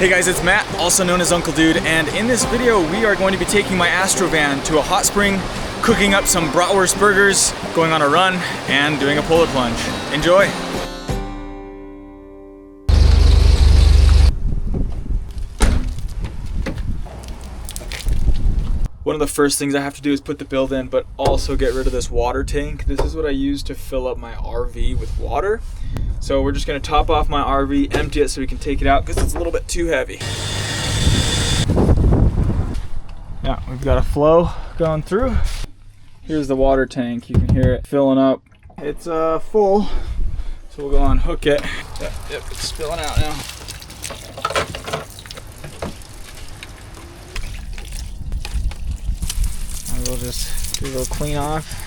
Hey guys, it's Matt, also known as Uncle Dude, and in this video we are going to be taking my Astro van to a hot spring, cooking up some bratwurst burgers, going on a run, and doing a polar plunge. Enjoy! One of the first things I have to do is put the build in, but also get rid of this water tank. This is what I use to fill up my RV with water. So we're just gonna top off my RV, empty it so we can take it out because it's a little bit too heavy. Yeah, we've got a flow going through. Here's the water tank. You can hear it filling up. It's full, so we'll go unhook it. Yep, it's spilling out now. And we'll just do a little clean off.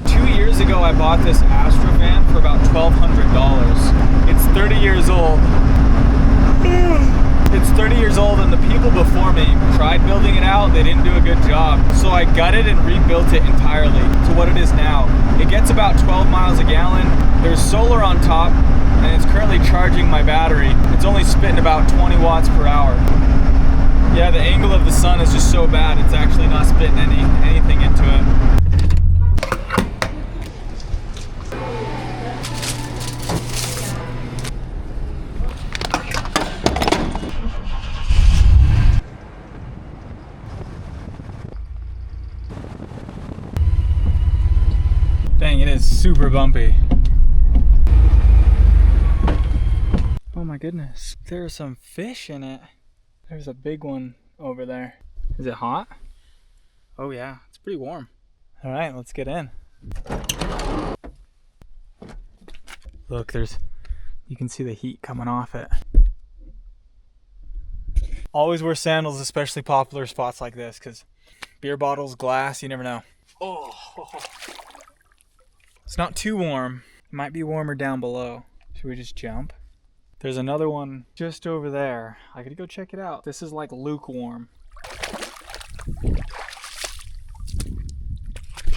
2 years ago I bought this Astro van for about $1,200. It's 30 years old. It's 30 years old and the people before me tried building it out, they didn't do a good job. So I gutted and rebuilt it entirely to what it is now. It gets about 12 miles a gallon. There's solar on top and it's currently charging my battery. It's only spitting about 20 watts per hour. Yeah, the angle of the sun is just so bad, it's actually not spitting anything into it. Dang, it is super bumpy. Oh my goodness, there's some fish in it. There's a big one over there. Is it hot? Oh yeah, it's pretty warm. All right, let's get in. Look, you can see the heat coming off it. Always wear sandals, especially popular spots like this, because beer bottles, glass, you never know. Oh. It's not too warm. It might be warmer down below. Should we just jump? There's another one just over there. I could go check it out. This is like lukewarm.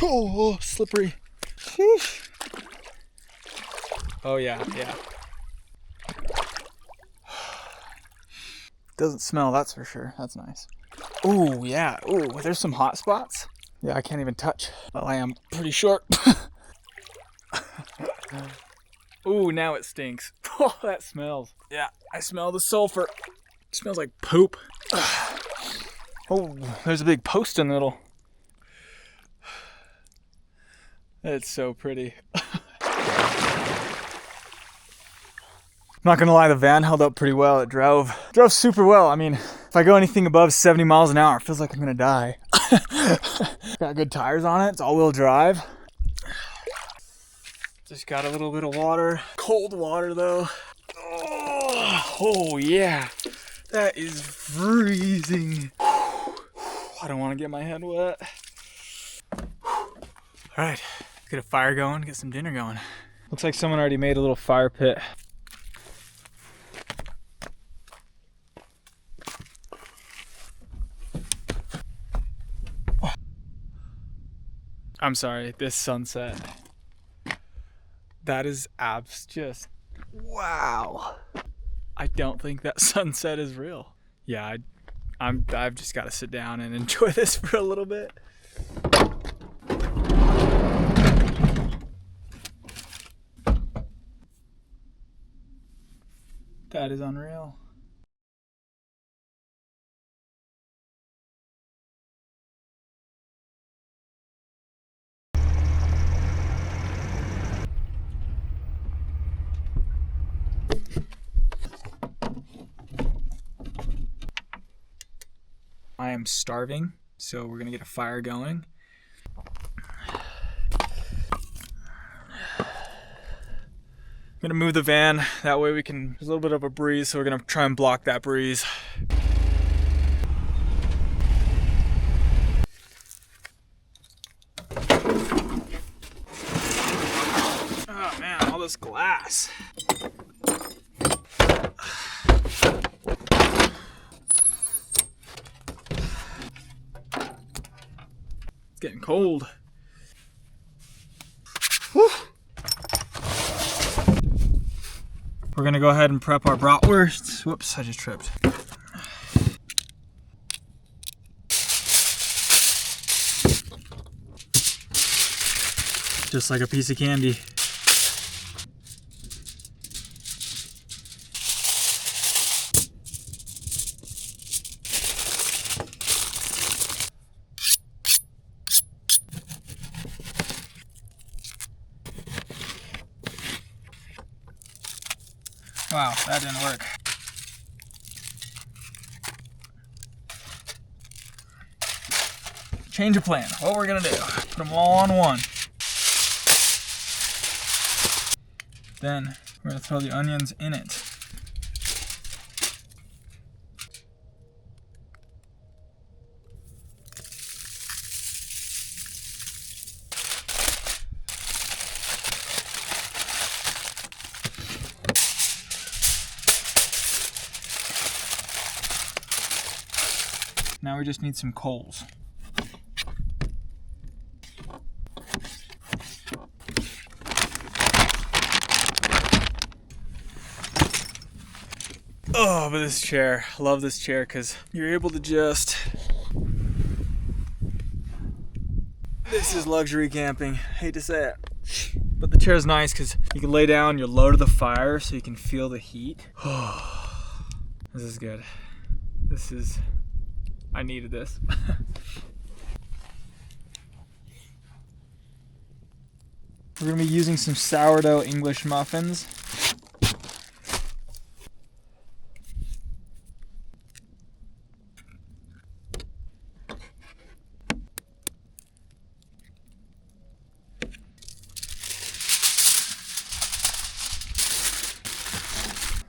Oh, slippery. Sheesh. Oh yeah. Doesn't smell, that's for sure. That's nice. Oh yeah. Oh, there's some hot spots. Yeah, I can't even touch. Well, I am pretty short. Ooh, now it stinks. Oh, that smells. Yeah, I smell the sulfur. It smells like poop. Oh, there's a big post in the middle. It's so pretty. I'm not gonna lie, the van held up pretty well. It drove super well. I mean, if I go anything above 70 miles an hour, it feels like I'm gonna die. Got good tires on it. It's all-wheel drive. Just got a little bit of water. Cold water though. Oh yeah. That is freezing. I don't want to get my head wet. Alright, get a fire going, get some dinner going. Looks like someone already made a little fire pit. I'm sorry, this sunset. That is just, wow. I don't think that sunset is real. Yeah, I've just got to sit down and enjoy this for a little bit. That is unreal. am starving, so we're gonna get a fire going. I'm gonna move the van, that way there's a little bit of a breeze, so we're gonna try and block that breeze. Oh man, all this glass. It's getting cold. Whew. We're gonna go ahead and prep our bratwursts. Whoops, I just tripped. Just like a piece of candy. Wow, that didn't work. Change of plan. What we're gonna do, put them all on one. Then we're gonna throw the onions in it. Now we just need some coals. Oh, but this chair, I love this chair because you're able to just, this is luxury camping, hate to say it. But the chair is nice because you can lay down, you're low to the fire so you can feel the heat. Oh, this is good. I needed this. We're gonna be using some sourdough English muffins.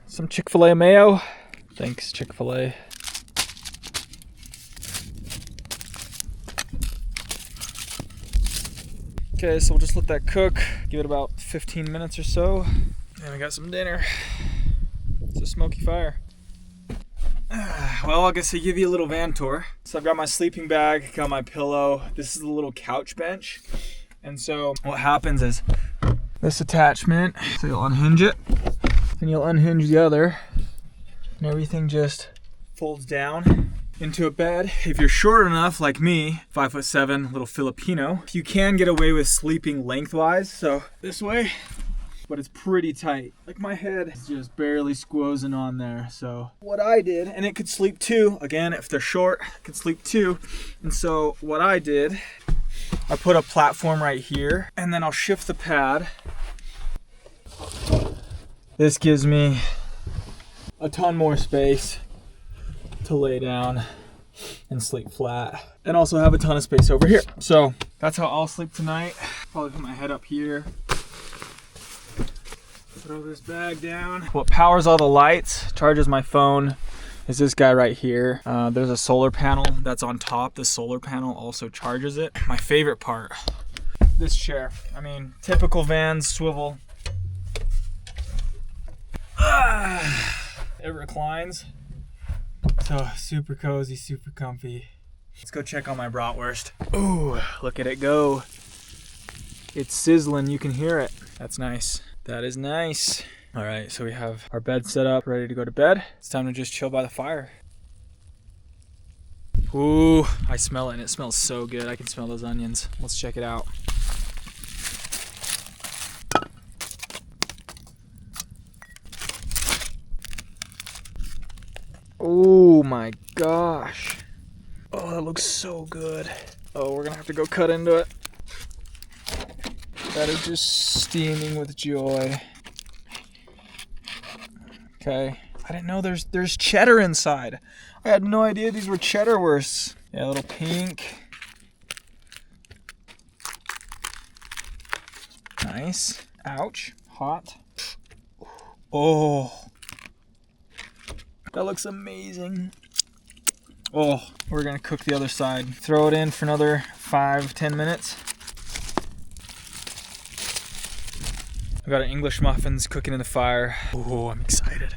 Some Chick-fil-A mayo. Thanks, Chick-fil-A. Okay, so we'll just let that cook. Give it about 15 minutes or so. And we got some dinner. It's a smoky fire. Well, I guess I'll give you a little van tour. So I've got my sleeping bag, got my pillow. This is the little couch bench. And so what happens is this attachment, so you'll unhinge it, and you'll unhinge the other, and everything just folds down into a bed. If you're short enough, like me, 5'7", little Filipino, you can get away with sleeping lengthwise, so this way, but it's pretty tight. Like my head is just barely squozen on there. So what I did, and it could sleep two, again, if they're short, it could sleep two. And so what I did, I put a platform right here, and then I'll shift the pad. This gives me a ton more space to lay down and sleep flat, and also have a ton of space over here. So that's how I'll sleep tonight. Probably put my head up here, throw this bag down. What powers all the lights, charges my phone, is this guy right here. There's a solar panel that's on top. The solar panel also charges it. My favorite part, this chair. I mean, typical van swivel. It reclines. So super cozy, super comfy. Let's go check on my bratwurst. Ooh, look at it go. It's sizzling, you can hear it. That's nice. That is nice. All right, so we have our bed set up, ready to go to bed. It's time to just chill by the fire. Ooh, I smell it and it smells so good. I can smell those onions. Let's check it out. Oh my gosh. Oh, that looks so good. Oh, we're gonna have to go cut into it. That is just steaming with joy. Okay, I didn't know there's cheddar inside. I had no idea these were cheddar wursts. Yeah, a little pink. Nice. Ouch. Hot. Oh. That looks amazing. Oh, we're gonna cook the other side. Throw it in for another 5-10 minutes. I got our English muffins cooking in the fire. Oh, I'm excited.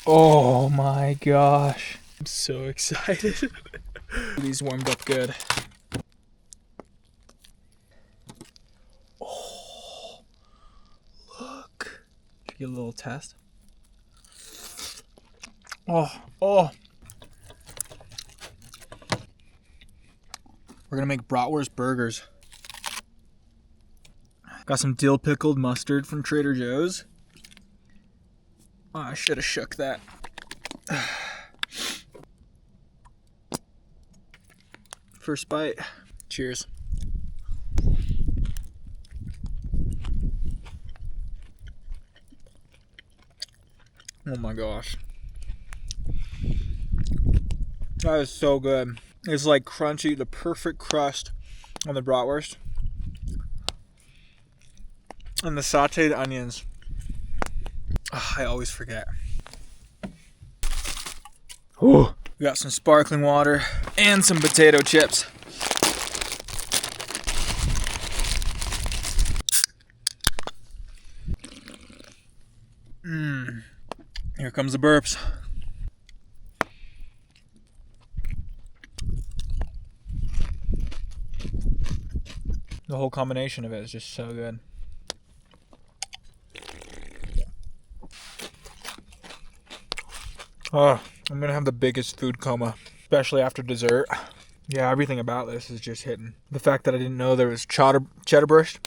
Oh my gosh. I'm so excited. These warmed up good. Oh, look. Should get a little test. Oh. We're gonna make bratwurst burgers. Got some dill pickled mustard from Trader Joe's. Oh, I should have shook that. First bite. Cheers. Oh my gosh. That is so good. It's like crunchy, the perfect crust on the bratwurst. And the sauteed onions. Oh, I always forget. Ooh. We got some sparkling water and some potato chips. Here comes the burps. The whole combination of it is just so good. Oh, I'm gonna have the biggest food coma, especially after dessert. Yeah, everything about this is just hitting. The fact that I didn't know there was cheddar wurst.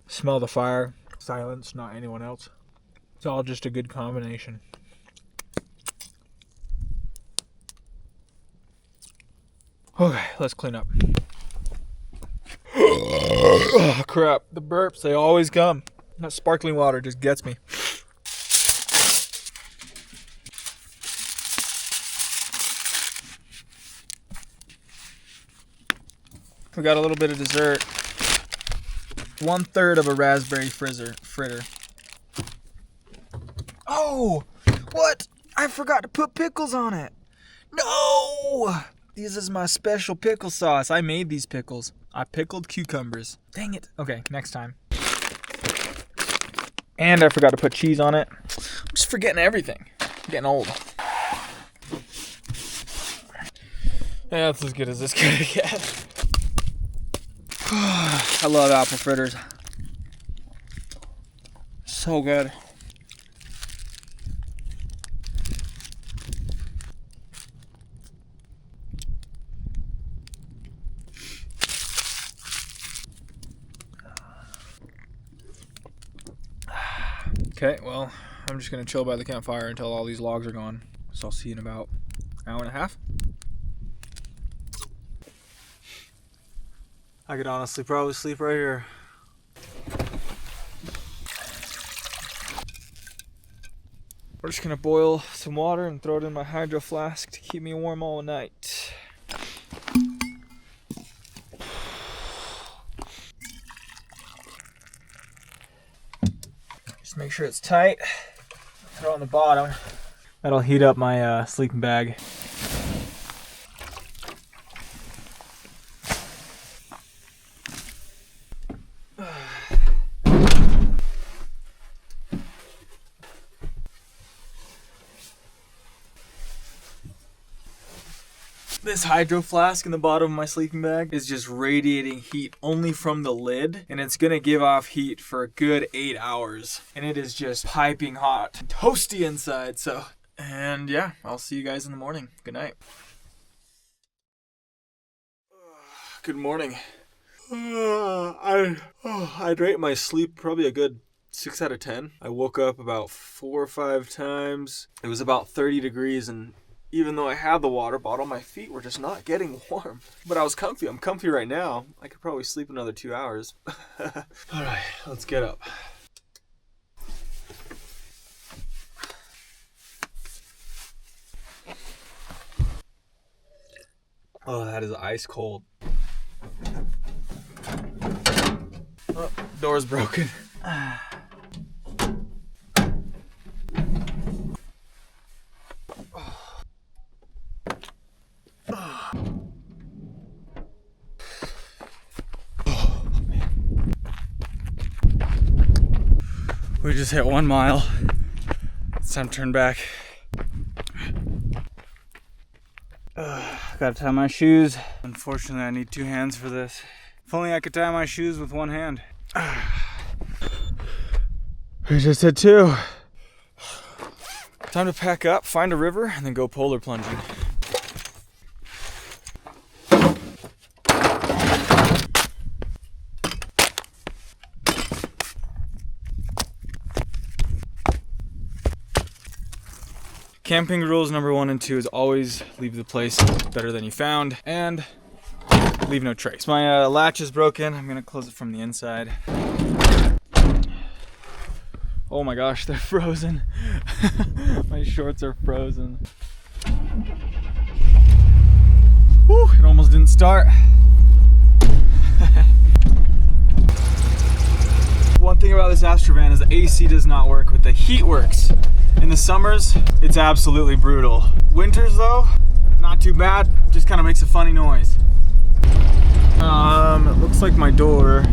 Smell the fire. Silence, not anyone else. It's all just a good combination. Okay, let's clean up. Oh, crap. The burps, they always come. That sparkling water just gets me. We got a little bit of dessert. 1/3 of a raspberry fritter. Oh, what? I forgot to put pickles on it. No! This is my special pickle sauce. I made these pickles. I pickled cucumbers. Dang it. Okay, next time. And I forgot to put cheese on it. I'm just forgetting everything. I'm getting old. Yeah, that's as good as this gonna get. I love apple fritters. So good. Okay, well, I'm just gonna chill by the campfire until all these logs are gone. So I'll see you in about an hour and a half. I could honestly probably sleep right here. We're just gonna boil some water and throw it in my hydro flask to keep me warm all night. Just make sure it's tight. Throw it on the bottom. That'll heat up my sleeping bag. This hydro flask in the bottom of my sleeping bag is just radiating heat only from the lid, and it's gonna give off heat for a good 8 hours. And it is just piping hot, toasty inside, so. And yeah, I'll see you guys in the morning. Good night. Good morning. I'd rate my sleep probably a good 6 out of 10. I woke up about 4 or 5 times. It was about 30 degrees, and Even though I had the water bottle, my feet were just not getting warm. But I was comfy. I'm comfy right now. I could probably sleep another 2 hours. All right, let's get up. Oh, that is ice cold. Oh, door's broken. We just hit 1 mile. It's time to turn back. Gotta tie my shoes. Unfortunately, I need 2 hands for this. If only I could tie my shoes with 1 hand. We just hit 2. Time to pack up, find a river, and then go polar plunging. Camping rules number 1 and 2 is always leave the place better than you found and leave no trace. My latch is broken. I'm gonna close it from the inside. Oh my gosh, they're frozen. My shorts are frozen. Whew, it almost didn't start. One thing about this Astro van is the AC does not work, but the heat works. In the summers, it's absolutely brutal. Winters though, not too bad, just kind of makes a funny noise. It looks like my door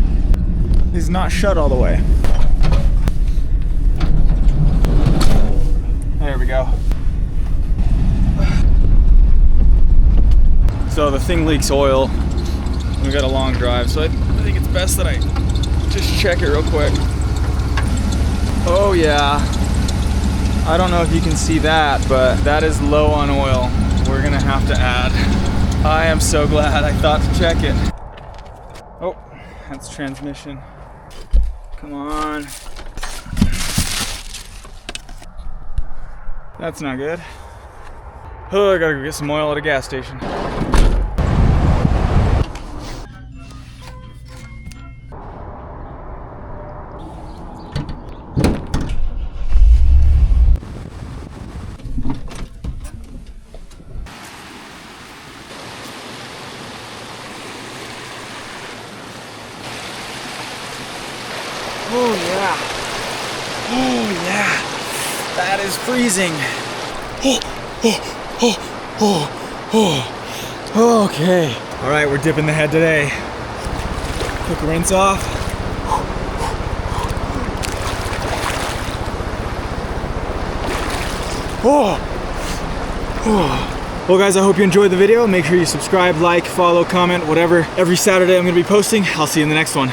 is not shut all the way. There we go. So the thing leaks oil, and we got a long drive, so I think it's best that I just check it real quick. Oh yeah. I don't know if you can see that, but that is low on oil. We're gonna have to add. I am so glad I thought to check it. Oh, that's transmission. Come on. That's not good. Oh, I gotta go get some oil at a gas station. Oh yeah. Oh yeah. That is freezing. Okay. All right, we're dipping the head today. Quick rinse off. Well guys, I hope you enjoyed the video. Make sure you subscribe, like, follow, comment, whatever. Every Saturday I'm gonna be posting. I'll see you in the next one.